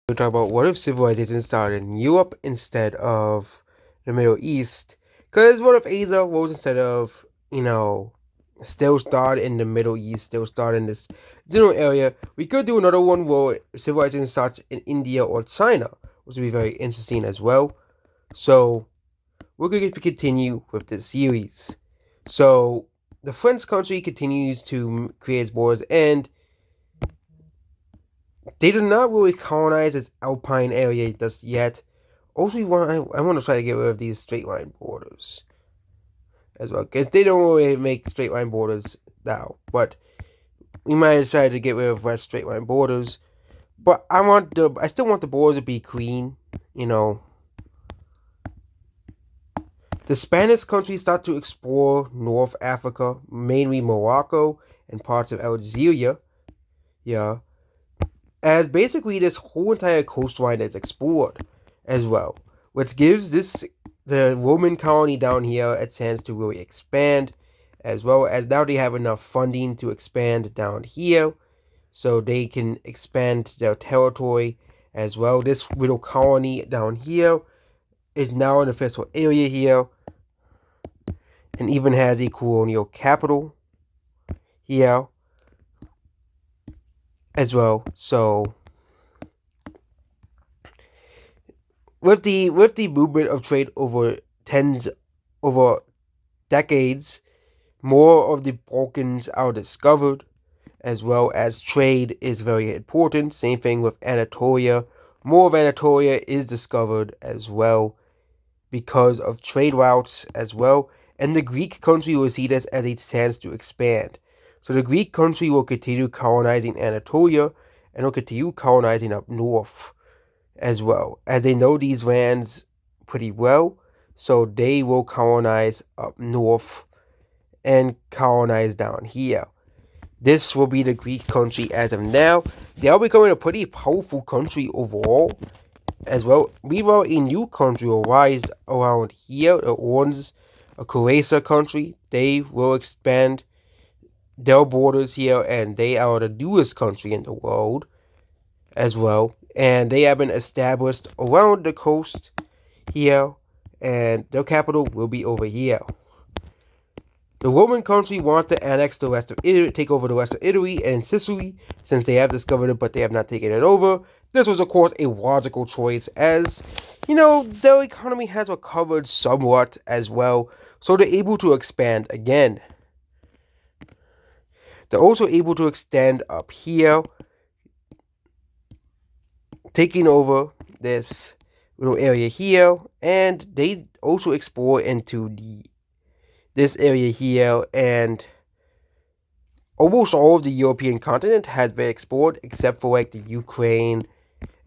We talk about what if civilization started in Europe instead of the Middle East? Because what if Asia was instead of, still start in the Middle East, still start in this general area? We could do another one where civilization starts in India or China, which would be very interesting as well. So, we're going to continue with this series. So, the French country continues to create its borders, and they do not really colonize this alpine area just yet. Also, I want to try to get rid of these straight line borders as well, because they don't really make straight line borders now. But we might decide to get rid of red straight line borders. But I still want the borders to be clean. You know, the Spanish countries start to explore North Africa, mainly Morocco and parts of Algeria. Yeah, as basically this whole entire coastline is explored as well, which gives the Roman colony down here a chance to really expand, as well as now they have enough funding to expand down here, so they can expand their territory as well. This little colony down here is now an official area here, and even has a colonial capital here as well. So with the movement of trade over decades, more of the Balkans are discovered, as well as trade is very important. Same thing with Anatolia. More of Anatolia is discovered as well because of trade routes as well. And the Greek country will see this as a chance to expand. So the Greek country will continue colonizing Anatolia and will continue colonizing up north as well, as they know these lands pretty well, so they will colonize up north and colonize down here. This will be the Greek country as of now. They are becoming a pretty powerful country overall as well. Meanwhile, a new country will rise around here, the owns a Croatia country. They will expand their borders here, and they are the newest country in the world as well, and they have been established around the coast here, and their capital will be over here. The Roman country wants to annex the rest of Italy, take over the rest of Italy and Sicily, since they have discovered it, but they have not taken it over. This was, of course, a logical choice, as, their economy has recovered somewhat as well, so they're able to expand again. They're also able to extend up here, taking over this little area here, and they also explore into this area here, and almost all of the European continent has been explored except for like the Ukraine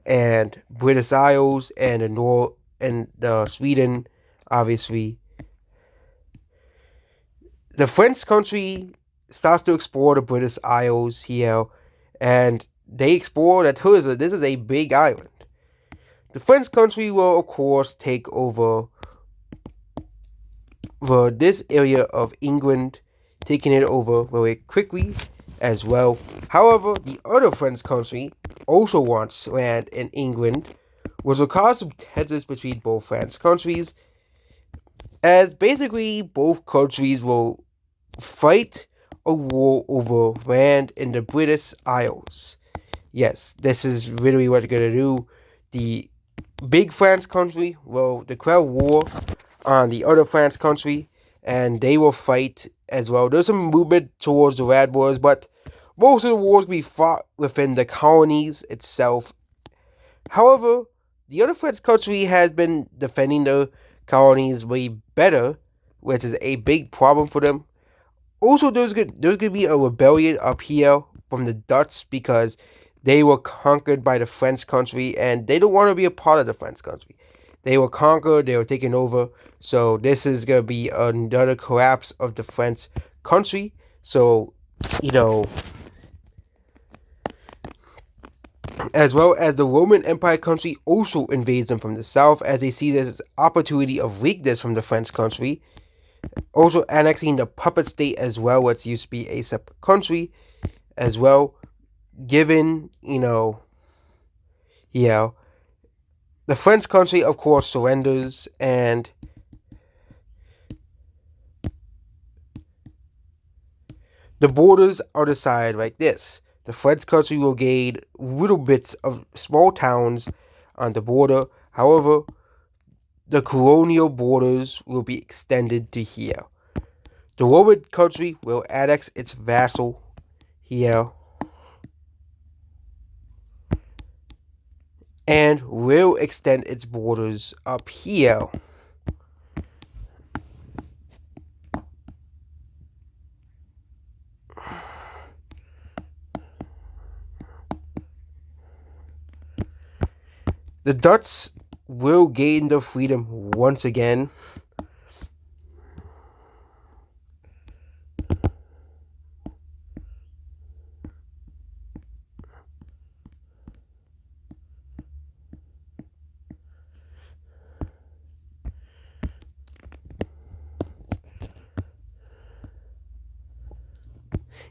and British Isles and the North and Sweden, obviously. The French country starts to explore the British Isles here, and they explore that this is a big island. The French country will, of course, take over this area of England, taking it over very quickly as well. However, the other French country also wants land in England, which will cause some tensions between both French countries, as basically both countries will fight a war over land in the British Isles. Yes, this is really what they're going to do. The big France country will declare war on the other France country, and they will fight as well. There's some movement towards the Red Wars, but most of the wars will be fought within the colonies itself. However, the other France country has been defending the colonies way better, which is a big problem for them. Also, there's going to be a rebellion up here from the Dutch because they were conquered by the French country, and they don't want to be a part of the French country. They were conquered, they were taken over, so this is going to be another collapse of the French country. So, as well as the Roman Empire country also invades them from the south, as they see this as opportunity of weakness from the French country. Also annexing the puppet state as well, which used to be a separate country as well, given, Yeah, the French country, of course, surrenders, and the borders are decided like this. The French country will gain little bits of small towns on the border. However, the colonial borders will be extended to here. The Roman country will annex its vassal here and will extend its borders up here. The Dutch will gain their freedom once again.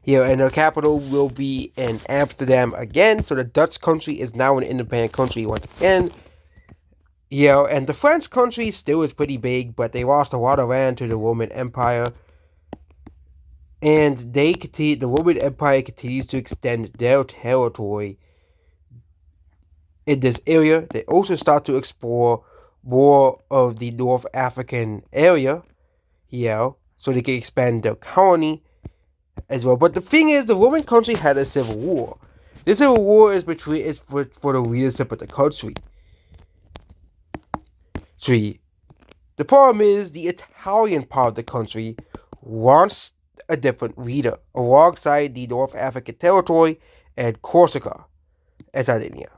Here, and the capital will be in Amsterdam again. So the Dutch country is now an independent country once again. Yeah, and the French country still is pretty big, but they lost a lot of land to the Roman Empire. And the Roman Empire continues to extend their territory in this area. They also start to explore more of the North African area here, so they can expand their colony as well. But the thing is, the Roman country had a civil war. This civil war is for the leadership of the country. The problem is the Italian part of the country wants a different leader alongside the North African territory and Corsica and Sardinia.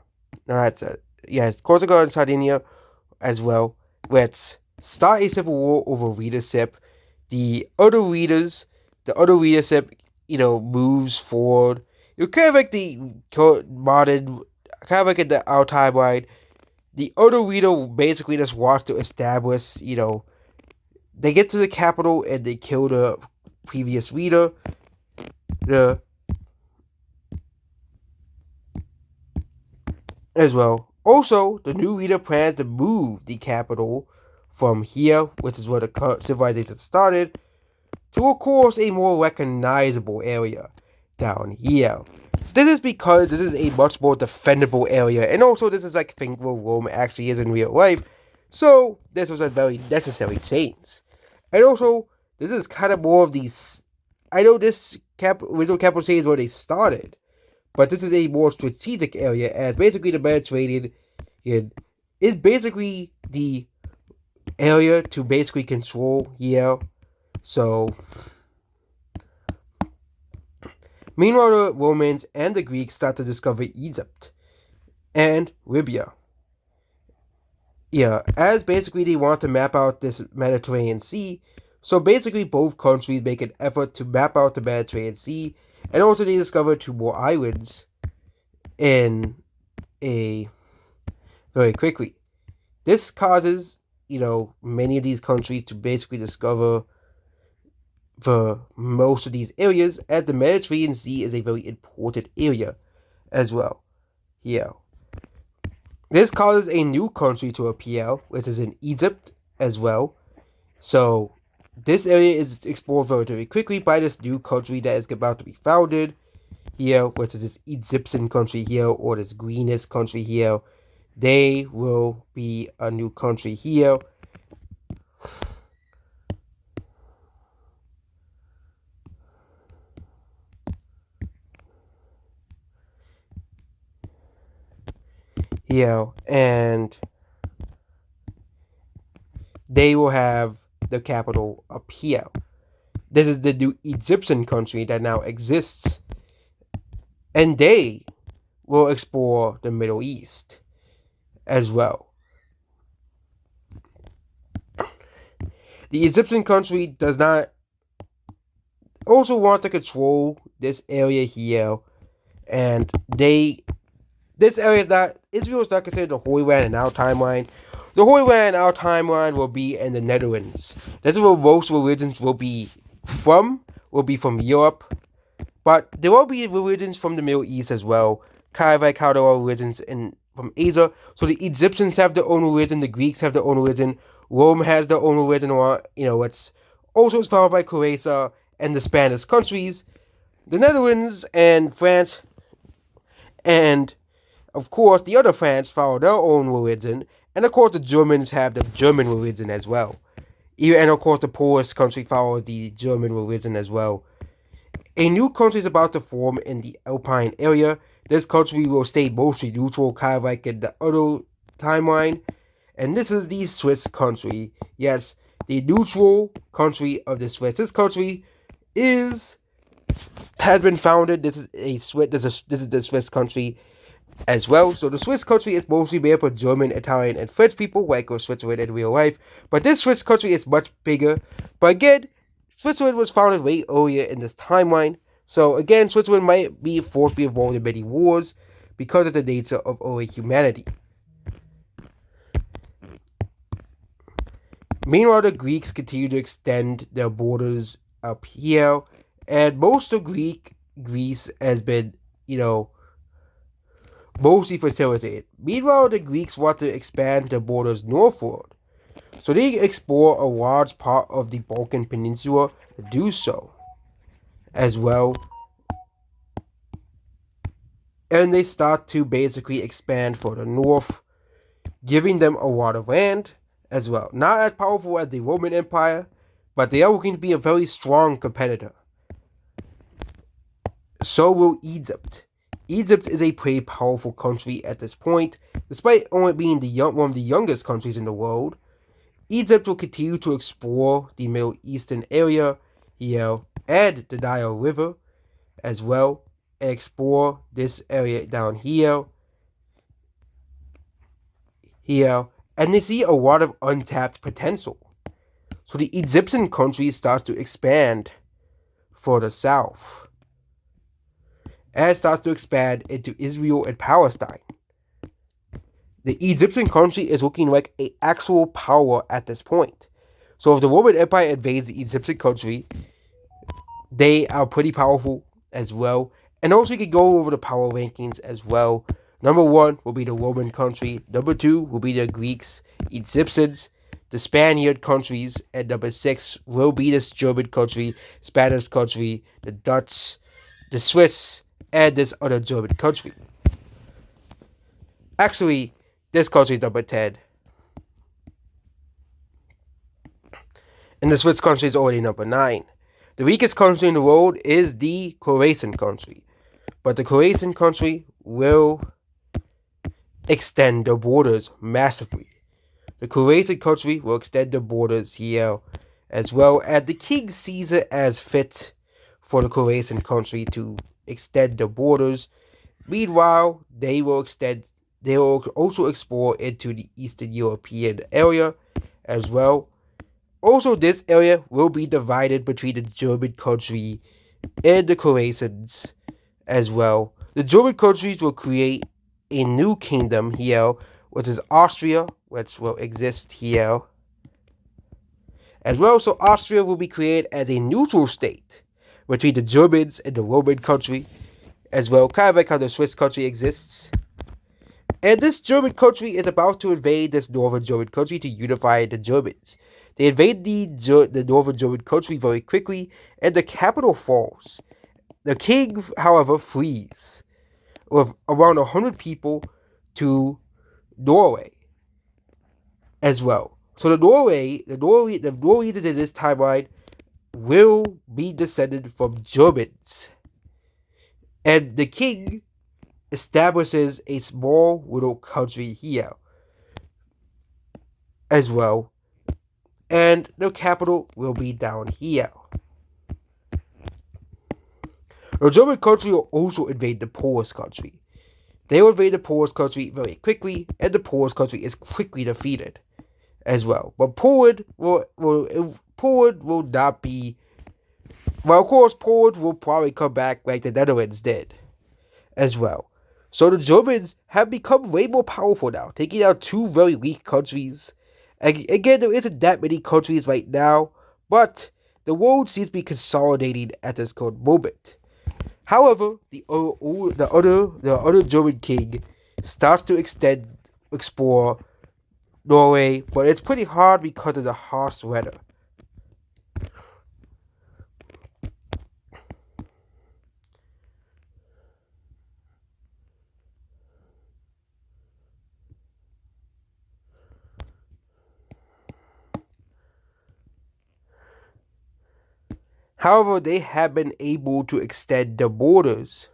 No, that's it. Yes, Corsica and Sardinia as well. Let's start a civil war over leadership. The other leadership, moves forward. You're kind of like the modern, kind of like in the our timeline. The other leader basically just wants to establish, they get to the capital and they kill the previous leader. As well. Also, the new leader plans to move the capital from here, which is where the civilization started, to, of course, a more recognizable area down here. This is because this is a much more defendable area, and also this is like think where Rome actually is in real life, so this was a very necessary change. And also, this is kind of more of these. I know this original capital city is where they started, but this is a more strategic area, as basically the Mediterranean is basically the area to basically control here. So, meanwhile, the Romans and the Greeks start to discover Egypt and Libya. Yeah, as basically they want to map out this Mediterranean Sea. So basically, both countries make an effort to map out the Mediterranean Sea, and also they discover two more islands in a very quickly. This causes, many of these countries to basically discover for most of these areas, as the Mediterranean Sea is a very important area as well. Yeah. This causes a new country to appear, which is in Egypt as well. So this area is explored very quickly by this new country that is about to be founded here, which is this Egyptian country here, or this greenish country here. They will be a new country here. Here, and they will have the capital up here. This is the new Egyptian country that now exists, and they will explore the Middle East as well. The Egyptian country does not also want to control this area here, and this area is not, Israel is not considered the Holy Land in our timeline. The Holy Land in our timeline will be in the Netherlands. This is where most religions will be from Europe, but there will be religions from the Middle East as well, kind of like how there are religions in from Asia. So the Egyptians have their own religion, the Greeks have their own religion, Rome has their own religion, or it's also followed by Croatia and the Spanish countries, the Netherlands and France, and of course the other France follow their own religion, and of course the Germans have the German religion as well. And of course the Polish country follows the German religion as well. A new country is about to form in the Alpine area. This country will stay mostly neutral, kind of like in the other timeline. And this is the Swiss country. Yes, the neutral country of the Swiss. This country has been founded. This is the Swiss country as well. So the Swiss country is mostly made up of German, Italian, and French people, like Switzerland in real life. But this Swiss country is much bigger. But again, Switzerland was founded way earlier in this timeline. So again, Switzerland might be forced to be involved in many wars because of the nature of early humanity. Meanwhile, the Greeks continue to extend their borders up here, and most of Greece has been, mostly facilitated. Meanwhile, the Greeks want to expand their borders northward, so they explore a large part of the Balkan Peninsula to do so as well. And they start to basically expand further north, giving them a lot of land as well. Not as powerful as the Roman Empire, but they are looking to be a very strong competitor. So will Egypt. Egypt is a pretty powerful country at this point. Despite only being one of the youngest countries in the world, Egypt will continue to explore the Middle Eastern area here and the Nile River as well, and explore this area down here, and they see a lot of untapped potential. So the Egyptian country starts to expand further south, and starts to expand into Israel and Palestine. The Egyptian country is looking like an actual power at this point. So if the Roman Empire invades the Egyptian country, they are pretty powerful as well. And also you can go over the power rankings as well. Number 1 will be the Roman country. Number 2 will be the Greeks, Egyptians, the Spaniard countries. And number 6 will be this German country, Spanish country, the Dutch, the Swiss, and this other German country. Actually, this country is number 10. And the Swiss country is already number 9. The weakest country in the world is the Croatian country. But the Croatian country will extend their borders massively. The Croatian country will extend their borders here as well, and the king sees it as fit for the Croatian country to extend their borders. Meanwhile, they will also explore into the Eastern European area as well. Also, this area will be divided between the German country and the Croatians as well. The German countries will create a new kingdom here, which is Austria, which will exist here as well. So Austria will be created as a neutral state between the Germans and the Roman country as well, kind of like how the Swiss country exists. And this German country is about to invade this northern German country to unify the Germans. They invade the northern German country very quickly, and the capital falls. The king, however, flees with around 100 people to Norway as well. So the Norwegians in this timeline will be descended from Germans. And the king establishes a small little country here as well. And the capital will be down here. The German country will also invade the Polish country. They will invade the Polish country very quickly, and the Polish country is quickly defeated as well. But Poland will not be... Well, of course, Poland will probably come back like the Netherlands did as well. So the Germans have become way more powerful now, taking out 2 very weak countries. Again, there isn't that many countries right now, but the world seems to be consolidating at this current moment. However, the other German king starts to explore Norway, but it's pretty hard because of the harsh weather. However, they have been able to extend the borders.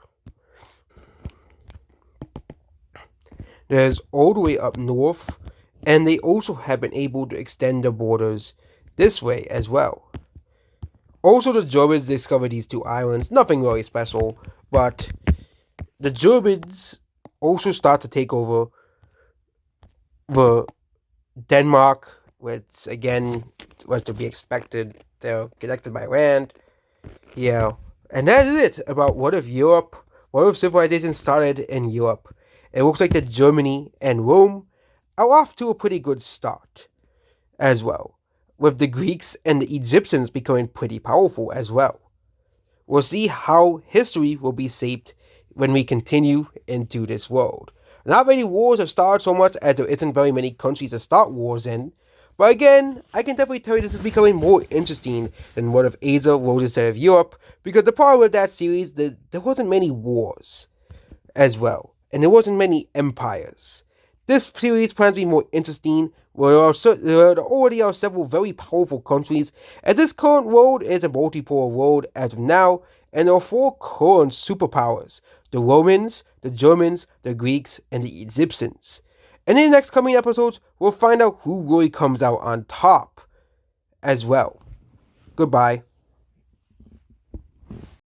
There's all the way up north, and they also have been able to extend the borders this way as well. Also, the Germans discovered these two islands, nothing really special, but the Germans also start to take over the Denmark, which again was to be expected. They're connected by land. Yeah, and that is it about what if Europe, what if civilization started in Europe. It looks like that Germany and Rome are off to a pretty good start as well, with the Greeks and the Egyptians becoming pretty powerful as well. We'll see how history will be shaped when we continue into this world. Not many wars have started so much as there isn't very many countries to start wars in. But again, I can definitely tell you this is becoming more interesting than what if Asia rose instead of Europe, because the problem with that series, there wasn't many wars as well, and there wasn't many empires. This series plans to be more interesting, where there already are several very powerful countries, as this current world is a multipolar world as of now, and there are four current superpowers: the Romans, the Germans, the Greeks, and the Egyptians. And in the next coming episodes, we'll find out who really comes out on top as well. Goodbye.